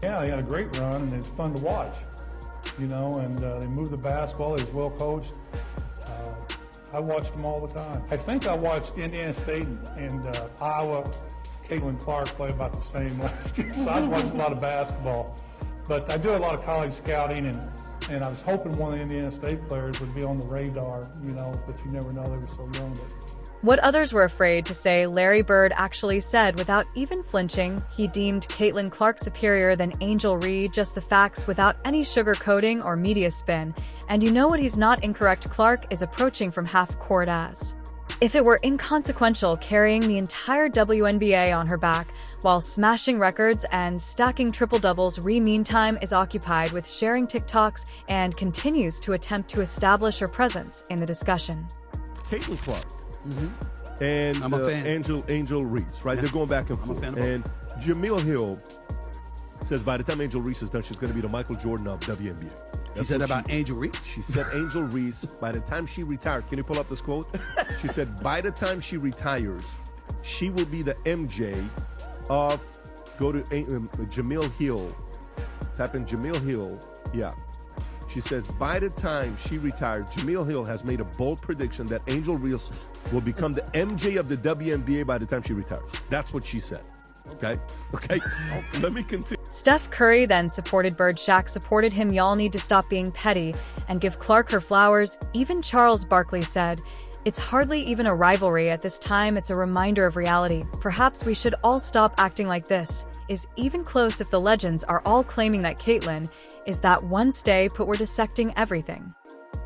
Yeah, he had a great run, and it's fun to watch, you know, and they moved the basketball. He was well coached. I watched him all the time. I think I watched Indiana State and Iowa. Caitlin Clark play about the same last year, so I was watching a lot of basketball. But I do a lot of college scouting, and I was hoping one of the Indiana State players would be on the radar, you know, but you never know, they were so young. What others were afraid to say, Larry Bird actually said without even flinching. He deemed Caitlin Clark superior than Angel Reese, just the facts without any sugarcoating or media spin. And you know what, he's not incorrect. Clark is approaching from half court as if it were inconsequential, carrying the entire WNBA on her back while smashing records and stacking triple-doubles. Reese, meantime, is occupied with sharing TikToks and continues to attempt to establish her presence in the discussion. Caitlin Clark and Angel Reese, right? Yeah. They're going back and forth. And Jamil Hill says by the time Angel Reese is done, she's going to be the Michael Jordan of WNBA. She said about Angel Reese? She said Angel Reese, by the time she retires, can you pull up this quote? She said, by the time she retires, she will be the MJ of, go to Jamil Hill. Type in Jamil Hill. Yeah. She says, by the time she retires, Jamil Hill has made a bold prediction that Angel Reese will become the MJ of the WNBA by the time she retires. That's what she said. Okay. Let me continue. Steph Curry then supported Bird. Shaq supported him. Y'all need to stop being petty and give Clark her flowers. Even Charles Barkley said, it's hardly even a rivalry at this time, it's a reminder of reality. Perhaps we should all stop acting like this is even close if the legends are all claiming that Caitlin is that one stay put. We're dissecting everything.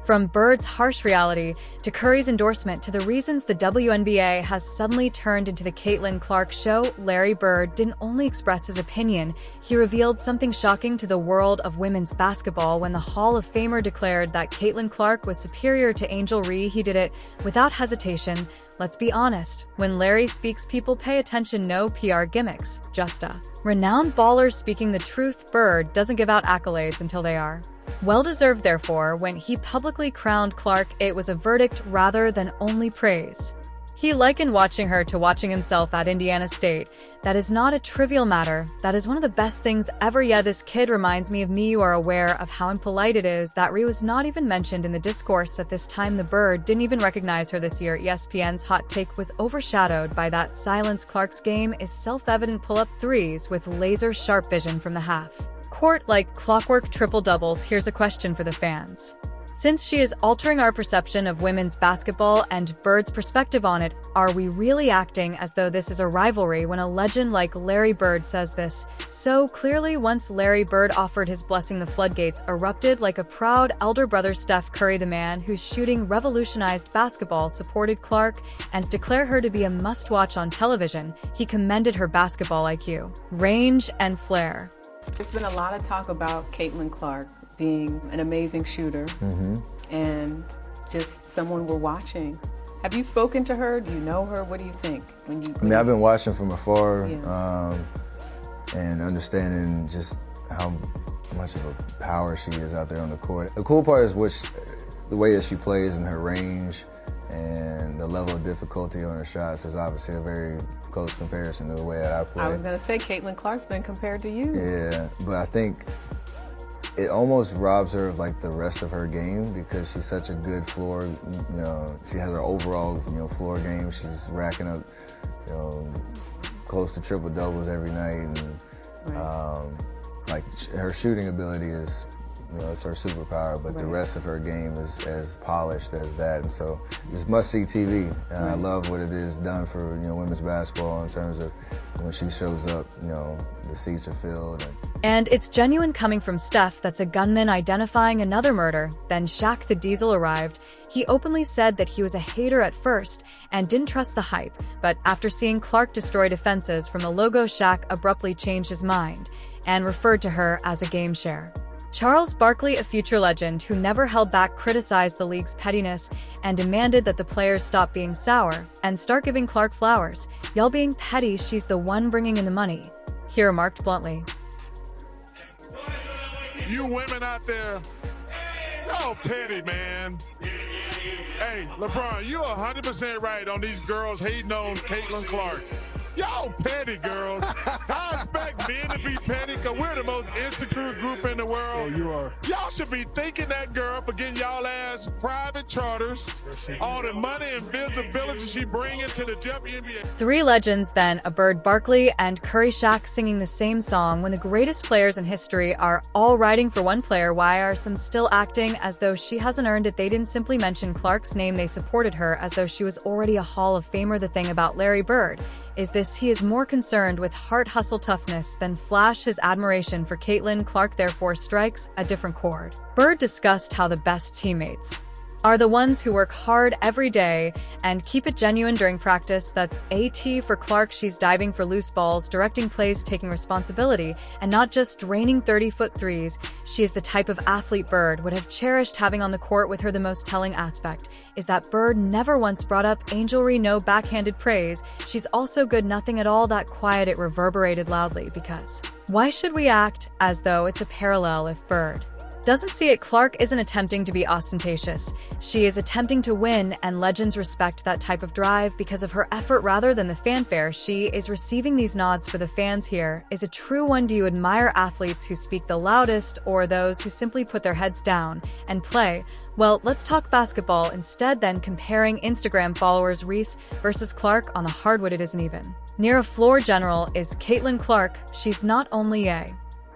From Bird's harsh reality to Curry's endorsement to the reasons the WNBA has suddenly turned into the Caitlin Clark show, Larry Bird didn't only express his opinion, he revealed something shocking to the world of women's basketball when the Hall of Famer declared that Caitlin Clark was superior to Angel Reese. He did it without hesitation. Let's be honest, when Larry speaks, people pay attention. No PR gimmicks, just a renowned baller speaking the truth. Bird doesn't give out accolades until they are well-deserved. Therefore, when he publicly crowned Clark, it was a verdict rather than only praise. He likened watching her to watching himself at Indiana State. That is not a trivial matter. That is one of the best things ever. Yeah, this kid reminds me of me. You are aware of how impolite it is that Reese was not even mentioned in the discourse at this time. The Bird didn't even recognize her this year. ESPN's hot take was overshadowed by that silence. Clark's game is self-evident. Pull-up threes with laser-sharp vision from the half court like clockwork. Triple-doubles. Here's a question for the fans. Since she is altering our perception of women's basketball and Bird's perspective on it, are we really acting as though this is a rivalry when a legend like Larry Bird says this so clearly? Once Larry Bird offered his blessing, the floodgates erupted like a proud elder brother. Steph Curry, the man whose shooting revolutionized basketball, supported Clark and declared her to be a must-watch on television. He commended her basketball IQ, range, and flair. There's been a lot of talk about Caitlin Clark being an amazing shooter and just someone we're watching. Have you spoken to her? Do you know her? What do you think? I mean, I've been watching from afar and understanding just how much of a power she is out there on the court. The cool part is the way that she plays and her range and the level of difficulty on her shots is obviously a very close comparison to the way that I play. I was going to say Caitlin Clark's been compared to you. Yeah, but I think it almost robs her of like the rest of her game because she's such a good floor, you know, she has her overall, you know, floor game. She's racking up, you know, close to triple doubles every night, and like her shooting ability is, you know, it's her superpower, but the rest of her game is as polished as that, and so it's must-see TV. And I love what it is done for, you know, women's basketball in terms of when she shows up, you know, the seats are filled. And it's genuine coming from Steph. That's a gunman identifying another murder. Then Shaq the Diesel arrived. He openly said that he was a hater at first and didn't trust the hype, but after seeing Clark destroy defenses from the logo, Shaq abruptly changed his mind and referred to her as a game share. Charles Barkley, a future legend who never held back, criticized the league's pettiness and demanded that the players stop being sour and start giving Clark flowers. Y'all being petty, she's the one bringing in the money. He remarked bluntly. You women out there, y'all petty, man. Hey, LeBron, you're 100% right on these girls hating on Caitlin Clark. Y'all petty, girls. I expect men to be petty because we're the most insecure group in the world. Oh, you are. Y'all should be thanking that girl for getting y'all ass private charters, all the money and visibility she bringing to the WNBA. Three legends then, a Bird Barkley and Curry Shaq singing the same song when the greatest players in history are all riding for one player. Why are some still acting as though she hasn't earned it? They didn't simply mention Clark's name, they supported her as though she was already a Hall of Famer. The thing about Larry Bird is this: he is more concerned with heart hustle toughness than flash. His admiration for Caitlin Clark therefore strikes a different chord. Bird discussed how the best teammates are the ones who work hard every day and keep it genuine during practice. That's AT for Clark. She's diving for loose balls, directing plays, taking responsibility, and not just draining 30-foot threes. She is the type of athlete Bird would have cherished having on the court with her. The most telling aspect is that Bird never once brought up angelry, no backhanded praise. She's also good, nothing at all that quiet. It reverberated loudly because why should we act as though it's a parallel if Bird doesn't see it? Clark isn't attempting to be ostentatious. She is attempting to win, and legends respect that type of drive because of her effort rather than the fanfare. She is receiving these nods for the fans. Here is a true one. Do you admire athletes who speak the loudest or those who simply put their heads down and play? Well, let's talk basketball instead then, comparing Instagram followers. Reese versus Clark on the hardwood. It isn't even near a floor general is Caitlin Clark. She's not only a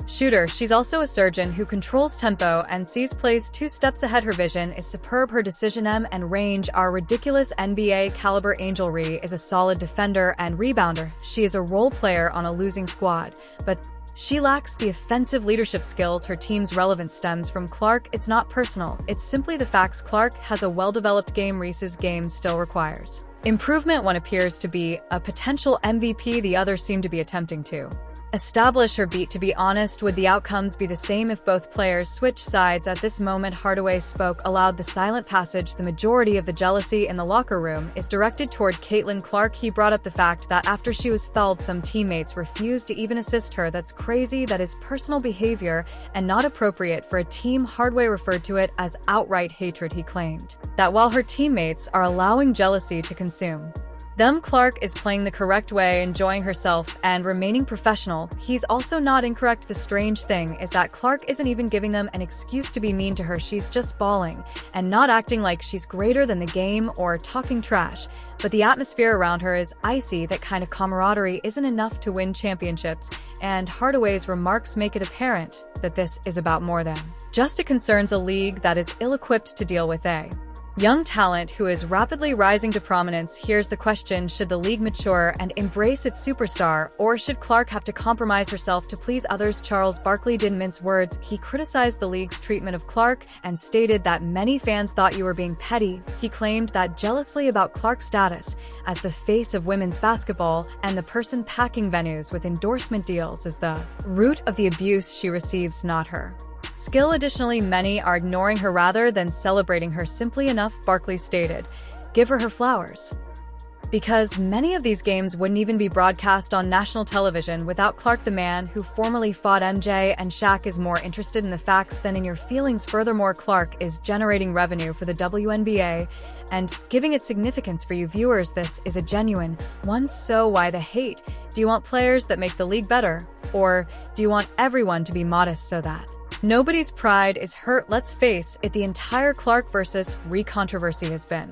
shooter, she's also a surgeon who controls tempo and sees plays 2 steps ahead. Her vision is superb. Her decision and range are ridiculous. NBA caliber. Angelry is a solid defender and rebounder. She is a role player on a losing squad, but she lacks the offensive leadership skills. Her team's relevance stems from Clark. It's not personal, it's simply the facts. Clark has a well-developed game. Reese's game still requires improvement. One appears to be a potential MVP, the other seem to be attempting to establish her beat. To be honest, would the outcomes be the same if both players switch sides? At this moment, Hardaway spoke aloud. The silent passage. The majority of the jealousy in the locker room is directed toward Caitlin Clark. He brought up the fact that after she was fouled, some teammates refused to even assist her. That's crazy. That is personal behavior and not appropriate for a team. Hardaway referred to it as outright hatred. He claimed that while her teammates are allowing jealousy to consume them, Clark is playing the correct way, enjoying herself and remaining professional. He's also not incorrect. The strange thing is that Clark isn't even giving them an excuse to be mean to her. She's just balling and not acting like she's greater than the game or talking trash. But the atmosphere around her is icy. That kind of camaraderie isn't enough to win championships, and Hardaway's remarks make it apparent that this is about more than just it concerns a league that is ill-equipped to deal with a young talent who is rapidly rising to prominence. Here's the question: should the league mature and embrace its superstar, or should Clark have to compromise herself to please others? Charles Barkley didn't mince words. He criticized the league's treatment of Clark and stated that many fans thought you were being petty. He claimed that jealously about Clark's status as the face of women's basketball and the person packing venues with endorsement deals is the root of the abuse she receives, not her skill. Additionally, many are ignoring her rather than celebrating her. Simply enough, Barkley stated, give her flowers. Because many of these games wouldn't even be broadcast on national television without Clark. The man who formerly fought MJ and Shaq is more interested in the facts than in your feelings. Furthermore, Clark is generating revenue for the WNBA and giving it significance for you viewers. This is a genuine one. So why the hate? Do you want players that make the league better? Or do you want everyone to be modest so that nobody's pride is hurt? Let's face it, the entire Clark versus Reese controversy has been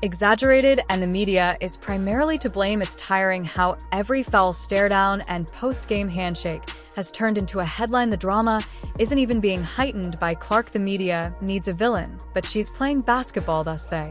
exaggerated, and the media is primarily to blame. It's tiring how every foul stare down and post-game handshake has turned into a headline. The drama isn't even being heightened by Clark. The media needs a villain, but she's playing basketball, thus they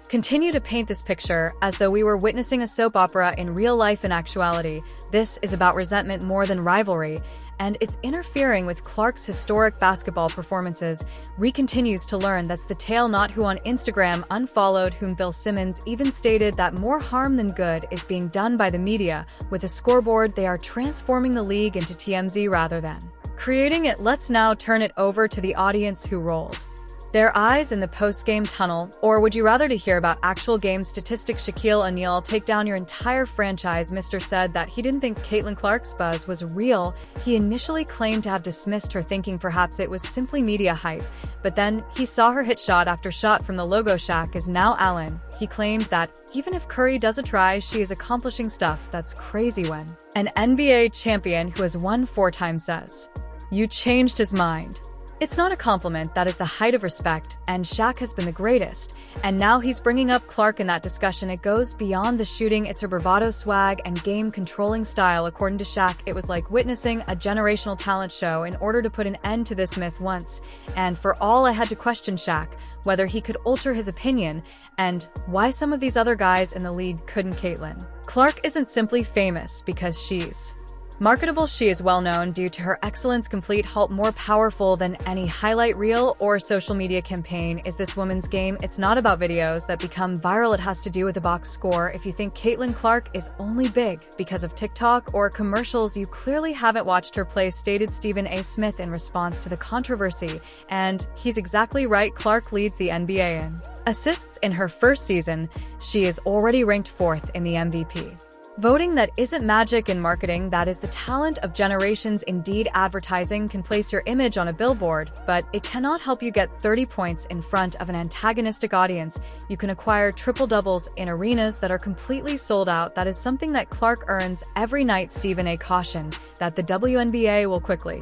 continue to paint this picture as though we were witnessing a soap opera in real life. In actuality, this is about resentment more than rivalry, and it's interfering with Clark's historic basketball performances. Reese continues to learn that's the tale, not who. On Instagram, unfollowed whom. Bill Simmons even stated that more harm than good is being done by the media. With a scoreboard, they are transforming the league into TMZ rather than creating it. Let's now turn it over to the audience who rolled Their eyes in the post-game tunnel, or would you rather to hear about actual game statistics? Shaquille O'Neal, take down your entire franchise. Mr. said that he didn't think Caitlin Clark's buzz was real. He initially claimed to have dismissed her, thinking perhaps it was simply media hype. But then he saw her hit shot after shot from the logo. Shaq is now Allen. He claimed that even if Curry doesn't try, she is accomplishing stuff that's crazy. When an NBA champion who has won 4 times says, "You changed his mind." It's not a compliment, that is the height of respect, and Shaq has been the greatest. And now he's bringing up Clark in that discussion. It goes beyond the shooting, it's her bravado, swag, and game-controlling style. According to Shaq, it was like witnessing a generational talent show in order to put an end to this myth once and for all. I had to question Shaq, whether he could alter his opinion, and why some of these other guys in the league couldn't. Caitlin Clark isn't simply famous because she's marketable. She is well known due to her excellence. Complete halt, more powerful than any highlight reel or social media campaign is this woman's game. It's not about videos that become viral, it has to do with the box score. If you think Caitlin Clark is only big because of TikTok or commercials, you clearly haven't watched her play, stated Stephen A. Smith in response to the controversy. And he's exactly right. Clark leads the NBA in assists in her first season. She is already ranked 4th in the MVP voting. That isn't magic in marketing, that is the talent of generations. Indeed, advertising can place your image on a billboard, but it cannot help you get 30 points in front of an antagonistic audience. You can acquire triple doubles in arenas that are completely sold out. That is something that Clark earns every night. Stephen A. cautioned that the WNBA will quickly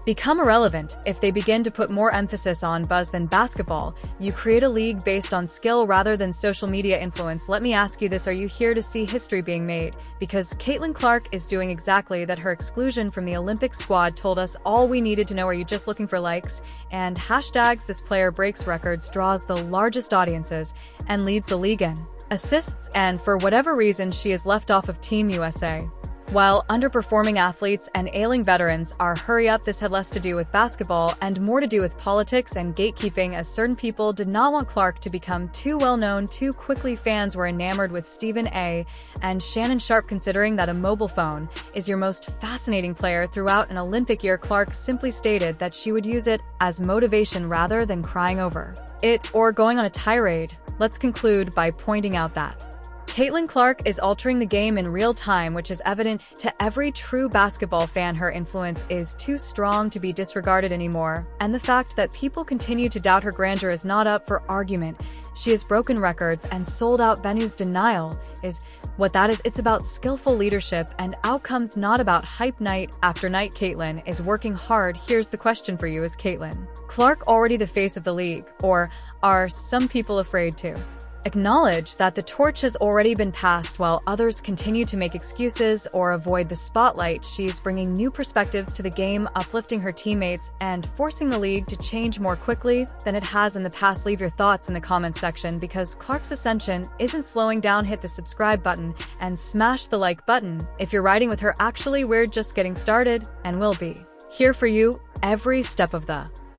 become irrelevant if they begin to put more emphasis on buzz than basketball. You create a league based on skill rather than social media influence. Let me ask you this, are you here to see history being made? Because Caitlin Clark is doing exactly that. Her exclusion from the Olympic squad told us all we needed to know. Are you just looking for likes and hashtags? This player breaks records, draws the largest audiences, and leads the league in assists, and for whatever reason she is left off of Team USA. While underperforming athletes and ailing veterans are hurry up, this had less to do with basketball and more to do with politics and gatekeeping, as certain people did not want Clark to become too well known too quickly. Fans were enamored with Stephen A. and Shannon Sharp. Considering that a mobile phone is your most fascinating player throughout an Olympic year, Clark simply stated that she would use it as motivation rather than crying over it or going on a tirade. Let's conclude by pointing out that Caitlin Clark is altering the game in real time, which is evident to every true basketball fan. Her influence is too strong to be disregarded anymore, and the fact that people continue to doubt her grandeur is not up for argument. She has broken records and sold out venues. Denial is what that is. It's about skillful leadership and outcomes, not about hype night after night. Caitlin is working hard. Here's the question for you, is Caitlin Clark already the face of the league, or are some people afraid to acknowledge that the torch has already been passed while others continue to make excuses or avoid the spotlight? She's bringing new perspectives to the game, uplifting her teammates, and forcing the league to change more quickly than it has in the past. Leave your thoughts in the comments section, because Clark's ascension isn't slowing down. Hit the subscribe button and smash the like button if you're riding with her. Actually, we're just getting started, and we'll be here for you every step of the